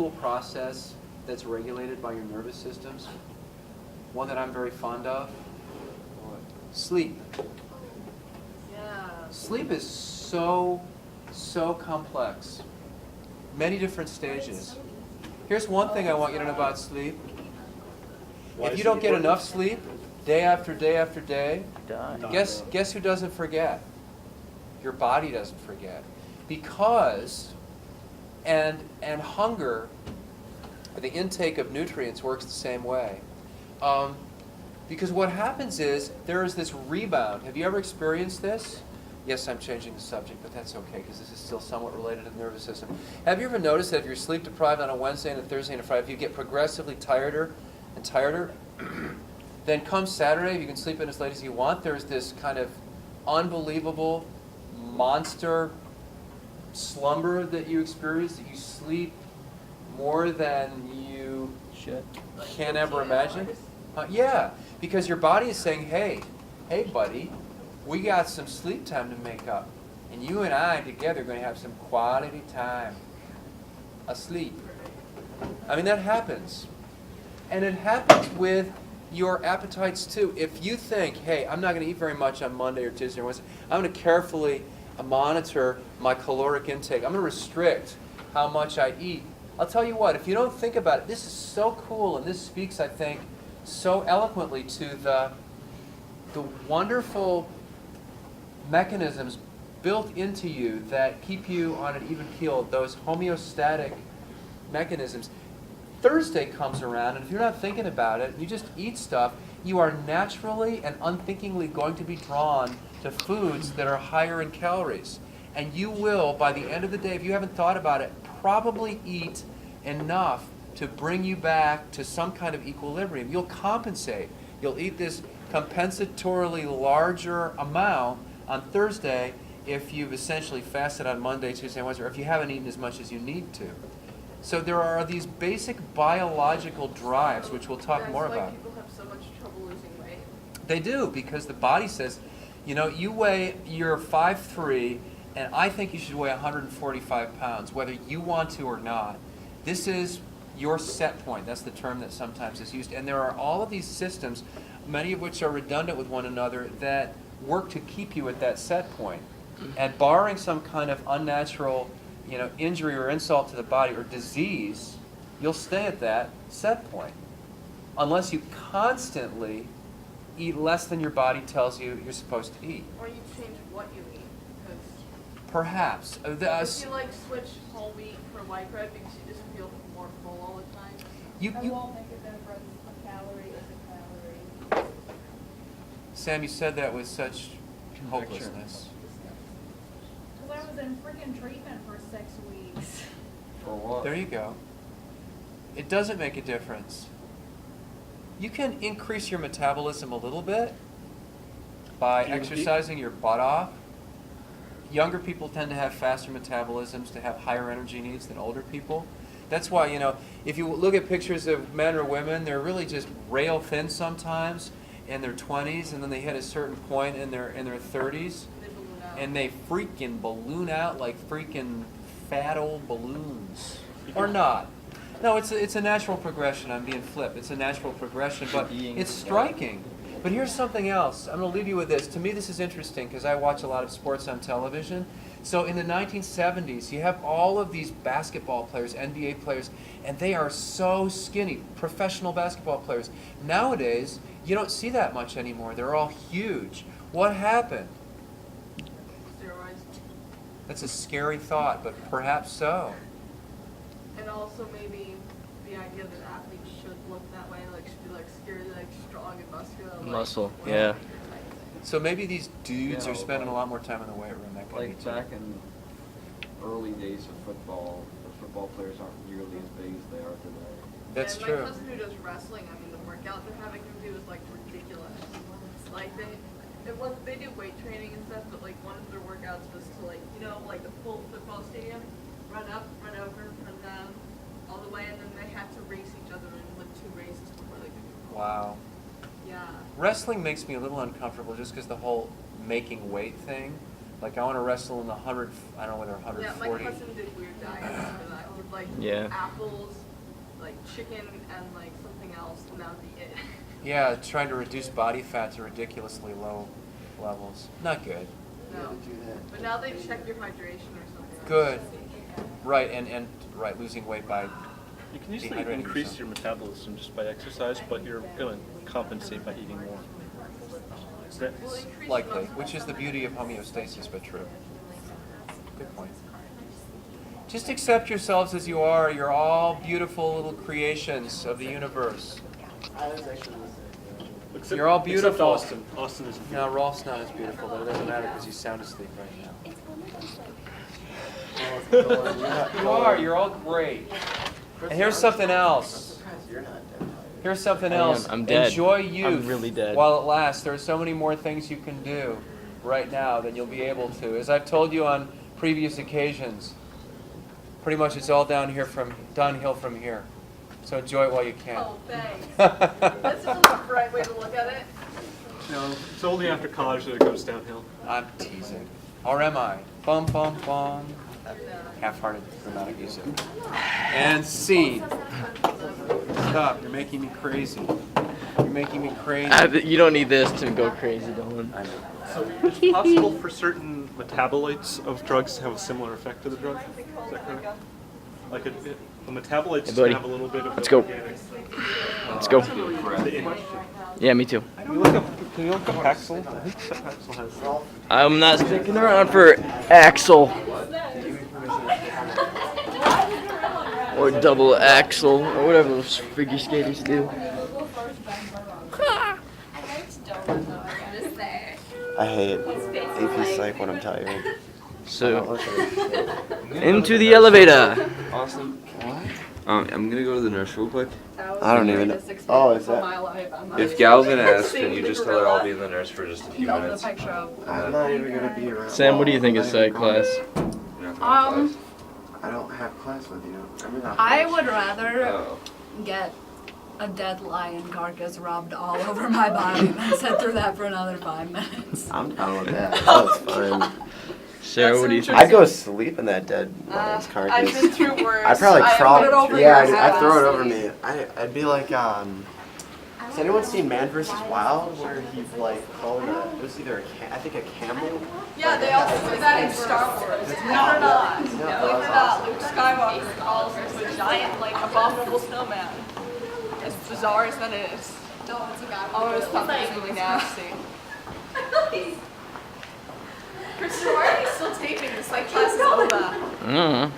cool process that's regulated by your nervous systems? One that I'm very fond of? Sleep. Yeah. Sleep is so complex. Many different stages. Here's one thing I want you to know about sleep. If you don't get enough sleep, day after day after day, guess who doesn't forget? Your body doesn't forget. Because, and hunger, the intake of nutrients works the same way. Because what happens is, there is this rebound. Have you ever experienced this? Yes, I'm changing the subject, but that's okay, because this is still somewhat related to the nervous system. Have you ever noticed that if you're sleep deprived on a Wednesday and a Thursday and a Friday, if you get progressively tireder and tireder, then come Saturday, if you can sleep in as late as you want, there's this kind of unbelievable monster slumber that you experience, that you sleep more than you can ever imagine. Yeah, because your body is saying, hey buddy, we got some sleep time to make up. And you and I together are going to have some quality time asleep. I mean, that happens. And it happens with your appetites too. If you think, hey, I'm not going to eat very much on Monday or Tuesday or Wednesday, I'm going to carefully monitor my caloric intake. I'm going to restrict how much I eat. I'll tell you what, if you don't think about it, this is so cool, and this speaks, I think, so eloquently to the wonderful mechanisms built into you that keep you on an even keel, those homeostatic mechanisms. Thursday comes around, and if you're not thinking about it, you just eat stuff, you are naturally and unthinkingly going to be drawn to foods that are higher in calories. And you will, by the end of the day, if you haven't thought about it, probably eat enough to bring you back to some kind of equilibrium. You'll compensate. You'll eat this compensatorily larger amount on Thursday if you've essentially fasted on Monday, Tuesday, Wednesday, or if you haven't eaten as much as you need to. So there are these basic biological drives, which we'll talk more about. That's why people have so much trouble losing weight. They do, because the body says, you're 5'3", and I think you should weigh 145 pounds, whether you want to or not. This is your set point. That's the term that sometimes is used. And there are all of these systems, many of which are redundant with one another, that work to keep you at that set point. And barring some kind of unnatural injury or insult to the body or disease, you'll stay at that set point. Unless you constantly eat less than your body tells you you're supposed to eat. Or you change what you eat. Perhaps. If you switch whole wheat for white bread because you just feel more full all the time. I won't make a difference. A calorie is a calorie. Sam, you said that with such hopelessness. Because I was in freaking treatment for 6 weeks. For what? There you go. It doesn't make a difference. You can increase your metabolism a little bit by exercising your butt off. Younger people tend to have faster metabolisms, to have higher energy needs than older people. That's why, if you look at pictures of men or women, they're really just rail thin sometimes in their 20s, and then they hit a certain point in their 30s, and they freaking balloon out like freaking fat old balloons. Or not. No, it's a natural progression. I'm being flip. It's a natural progression, but it's striking. But here's something else. I'm going to leave you with this. To me, this is interesting because I watch a lot of sports on television. So in the 1970s, you have all of these basketball players, NBA players, and they are so skinny, professional basketball players. Nowadays, you don't see that much anymore. They're all huge. What happened? Steroids. That's a scary thought, but perhaps so. And also maybe the idea that athletes should look that way, should be scary, strong and muscular. Muscle, yeah. So maybe these dudes are spending a lot more time in the weight room. That could be too. Back in early days of football, the football players aren't nearly as big as they are today. That's and true. my cousin who does wrestling, the workout they're having him do is ridiculous. They do weight training and stuff, but one of their workouts was to the full football stadium, run up, run over, run down, all the way, and then they had to race each other in 2 races before they could. Wow. Yeah. Wrestling makes me a little uncomfortable just because the whole making weight thing. I want to wrestle in the 100, I don't know whether 140. Yeah, my cousin did weird diets for that. like Yeah. apples, like chicken, and like something else, and that would be it. Yeah, trying to reduce body fat to ridiculously low levels. Not good. No. But now they check your hydration or something. Good. Right, and right, losing weight by You can usually dehydrating increase yourself. your metabolism just by exercise, but you're going to compensate by eating more. Is that, Will increase Likely, muscle which is the mass. beauty of homeostasis, but true. Good point. Just accept yourselves as you are. You're all beautiful little creations of the universe. except, You're all except beautiful. Austin. Austin isn't. Now, Rolf's not as beautiful, but it doesn't matter because he's sound asleep right now. You are. You're all great. And here's something else. Here's something I am. else. I'm dead. Enjoy youth I'm really dead. while it lasts. There are so many more things you can do right now than you'll be able to. As I've told you on previous occasions, pretty much it's all downhill from here. So enjoy it while you can. Oh, thanks. That's a really bright way to look at it. No, it's only after college that it goes downhill. I'm teasing. Or am I? Bum, bum, bum. Half-hearted dramatic music. And C. Stop. You're making me crazy. You're making me crazy. You don't need this to go crazy, Dylan. I know. So it's possible for certain metabolites of drugs to have a similar effect to the drug. Is that correct? Like the metabolites Hey, buddy. have a little bit of Let's go. organic. Let's go. The- Yeah, me too. Can you look up Paxil? I think Paxil has. I'm not sticking around for Axel. Or double axle, or whatever those figure skaters do. I hate AP Psych when I'm tired. So, into the elevator. Awesome. I'm gonna go to the nurse real quick. I don't even know. Oh, is that? If Galvin asks, can you just tell her I'll be the nurse for just a few minutes? I'm not even gonna be around. Sam, what do you think of psych class? You're not gonna class? I don't have class with you. I'm in I would rather Oh. get a dead lion carcass rubbed all over my body than sit through that for another 5 minutes. I'm down with that. That's fine. Sarah, what do you think? I'd go sleep in that dead lion's I've carcass. been through worse. I'd probably I crawl. put it over Yeah, your I'd head. throw it over me. I'd be like, has anyone seen Man vs. Wild where he like called it was either I think a camel? Yeah, they also do that in Star Wars. Believe it or not. Believe it or not, Luke Skywalker calls into a giant, like, abominable snowman. As bizarre as that is. Oh, it was fucking really nasty. Christopher, why are you still taping? This like class is over. I don't know.